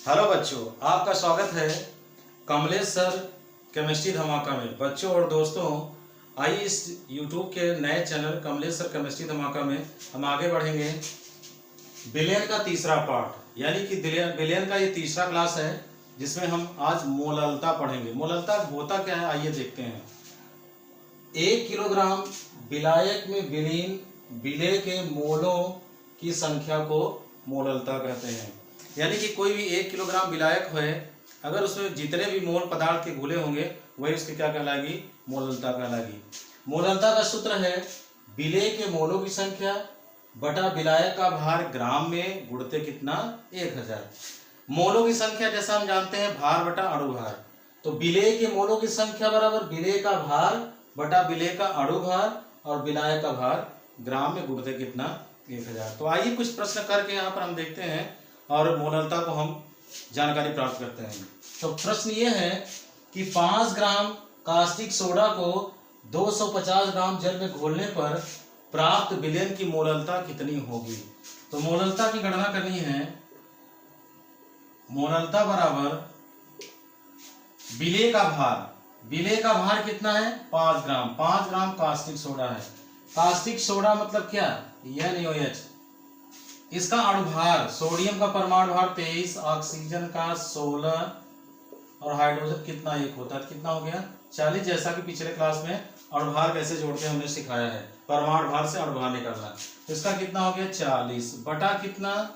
Hello बच्चों, आपका स्वागत है कमलेश सर केमिस्ट्री धमाका में। बच्चों और दोस्तों, आइए इस यूट्यूब के नए चैनल कमलेश सर केमिस्ट्री धमाका में हम आगे बढ़ेंगे। विलयन का तीसरा पार्ट यानी कि विलयन का ये तीसरा क्लास है जिसमें हम आज मोललता पढ़ेंगे। मोललता होता क्या है, आइए देखते हैं। 1 किलोग्राम विलायक में विलीन विलेय के मोलों की संख्या को मोललता कहते हैं। यानी कि कोई भी 1 किलोग्राम विलायक है, अगर उसमें जितने भी मोल पदार्थ के घुले होंगे वही उसकी क्या कहलाएगी, मोललता कहलाएगी। मोललता का सूत्र है विलेय के मोलों की संख्या बटा विलायक का भार ग्राम में गुणते कितना, 1000। मोलों की संख्या जैसा हम जानते हैं भार बटा अणुभार, तो विलेय के मोलों की संख्या बराबर विलेय का भार बटा विलेय का अणुभार और विलायक का भार ग्राम में गुणते कितना, 1000। तो आइए कुछ प्रश्न करके यहाँ पर हम देखते हैं और मोललता को हम जानकारी प्राप्त करते हैं। तो प्रश्न ये है कि 5 ग्राम कास्टिक सोडा को 250 ग्राम जल में घोलने पर प्राप्त विलयन की मोललता कितनी होगी। तो मोललता की गणना करनी है। मोललता बराबर विलेय का भार, विलेय का भार कितना है, 5 ग्राम। 5 ग्राम कास्टिक सोडा है। कास्टिक सोडा मतलब क्या, NaOH। इसका अणुभार, सोडियम का परमाणु भार 23, ऑक्सीजन का 16 और हाइड्रोजन कितना, 1 होता है, कितना हो गया, 40। जैसा कि पिछले क्लास में अणुभार कैसे जोड़ते हैं हमने सिखाया है, परमाणु भार से अणुभार निकालना। तो इसका कितना हो गया, 40 बटा कितना,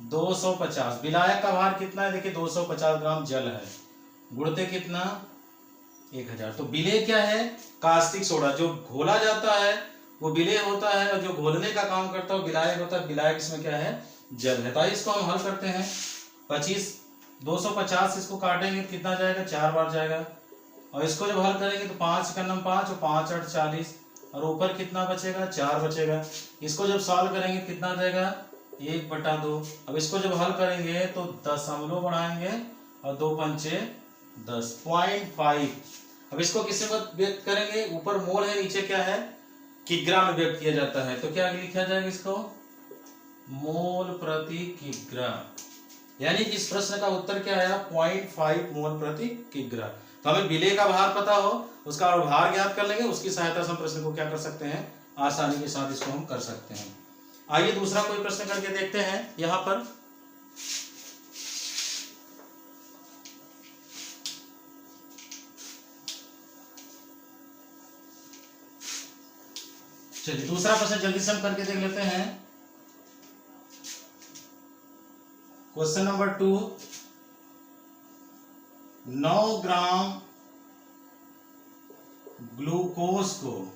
250। विलायक का भार कितना है, देखिए 250 ग्राम जल है, गुणते कितना, 1000। तो विलेय क्या है, कास्टिक सोडा। जो घोला जाता है वो विलेय होता है और जो घोलने का काम करता है वो विलायक होता है। विलायक इसमें क्या है, जल है। तो इसको हम हल करते हैं। 250 इसको काटेंगे तो कितना जाएगा, 4 बार जाएगा। और इसको जब हल करेंगे तो 5 का नम 5 और 5 8 40 और ऊपर कितना बचेगा, 4 बचेगा। इसको जब सॉल्व करेंगे कितना जाएगा, 1/2। अब इसको जब हल करेंगे तो दशमलव बढ़ाएंगे और 2 पंचे 10, 0.5। अब इसको किससे व्यक्त करेंगे, ऊपर मोल है, नीचे क्या है, किग्रा में व्यक्त किया जाता है। तो क्या लिखा जाएगा इसको, मोल प्रति किग्रा। यानी कि इस प्रश्न का उत्तर क्या आया, 0.5 मोल प्रति किग्रा। तो हमें विलेय का भार पता हो, उसका अणुभार ज्ञात कर लेंगे, उसकी सहायता से हम प्रश्न को क्या कर सकते हैं, आसानी के साथ इसको हम कर सकते हैं। आइए दूसरा कोई प्रश्न करके देखते हैं। यहां पर चलिए दूसरा प्रश्न जल्दी से हम करके देख लेते हैं। क्वेश्चन नंबर 2, 9 ग्राम ग्लूकोज को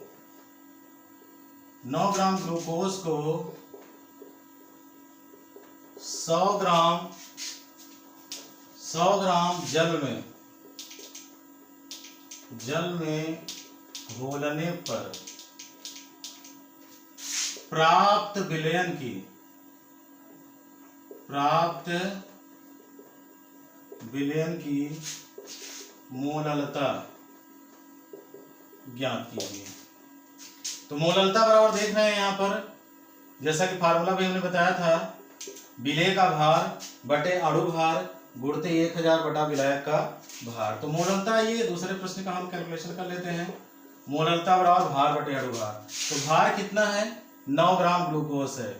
100 ग्राम जल में घोलने पर प्राप्त विलयन की मोललता ज्ञात कीजिए। तो मोललता बराबर देख रहे हैं यहाँ पर, जैसा कि फार्मूला भी हमने बताया था, विलेय का भार बटे अणुभार गुणते 1000 बटा विलायक का भार। तो मोललता, ये दूसरे प्रश्न का हम कैलकुलेशन कर लेते हैं। मोललता बराबर भार बटे अणुभार। तो भार कितना है, 9 ग्राम ग्लूकोज है।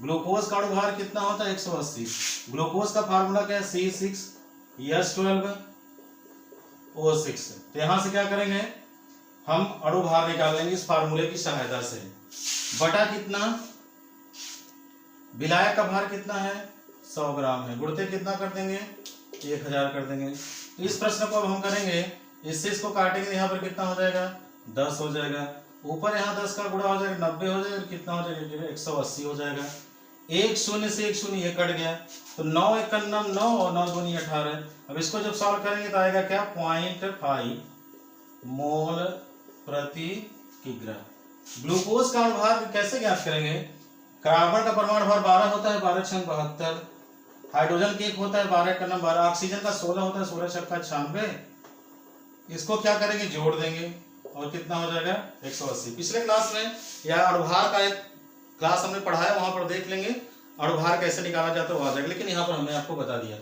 ग्लूकोज का अणुभार कितना होता है, 180। ग्लूकोज का फार्मूला क्या है, C6H12O6। तो यहां से क्या करेंगे, हम अणुभार निकाल लेंगे इस फार्मूले की सहायता से। बटा कितना, विलायक का भार कितना है, 100 ग्राम है, गुणते कितना कर देंगे, 1000 कर देंगे। तो इस प्रश्न को अब हम करेंगे, इससे इसको काटेंगे, यहाँ पर कितना हो जाएगा, 10 हो जाएगा। ऊपर यहाँ 10 का गुणा हो जाएगा, 90 हो जाएगा, कितना हो जाएगा, 180 हो जाएगा। 1 शून्य से 1 शून्य ये कट गया, तो 9 1 9 और 9 दूनी 18। अब इसको जब सॉल्व करेंगे तो आएगा क्या, 0.5 मोल प्रति किग्रा। ग्लूकोज का अणुभार कैसे ज्ञात करेंगे, कार्बन का परमाणु भार 12 होता है, 12 × 72। हाइड्रोजन के 1 होता है, 12 × 12। ऑक्सीजन का 16 होता है, 16 × 96। इसको क्या करेंगे, जोड़ देंगे और कितना हो जाएगा, 180। पिछले क्लास में या अणुभार का एक क्लास हमने पढ़ाया, वहां पर देख लेंगे अणुभार कैसे निकाला जाता है, वो आ जाएगा। लेकिन यहाँ पर हमने आपको बता दिया।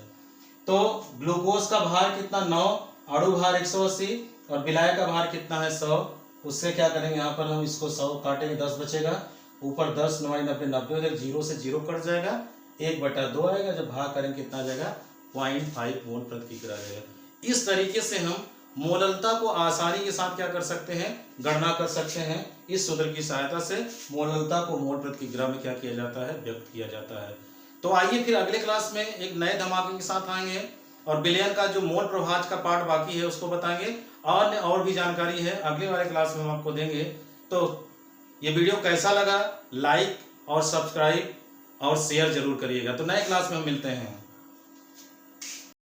तो ग्लूकोज का भार कितना 9, अणु भार 180 और विलायक का भार कितना है 100। उससे क्या करेंगे, यहाँ पर हम इसको 100 काटेंगे 10 बचेगा, ऊपर 10 9 90 90 हो जाएगा, 0 से 0 कट जाएगा, 1/2 आएगा। जब भाग करेंगे कितना आ जाएगा 0.5 मोल प्रति किग्रा आ जाएगा। इस तरीके से हम मोललता को आसानी के साथ क्या कर सकते हैं, गणना कर सकते हैं। इस सूत्र की सहायता से मोललता को मोल प्रति किग्रा में क्या किया जाता है, व्यक्त किया जाता है। तो आइए फिर अगले क्लास में एक नए धमाके के साथ आएंगे और विलयन का जो मोल प्रभाज का पार्ट बाकी है उसको बताएंगे। और भी जानकारी है अगले वाले क्लास में हम आपको देंगे। तो ये वीडियो कैसा लगा, लाइक और सब्सक्राइब और शेयर जरूर करिएगा। तो नए क्लास में हम मिलते हैं।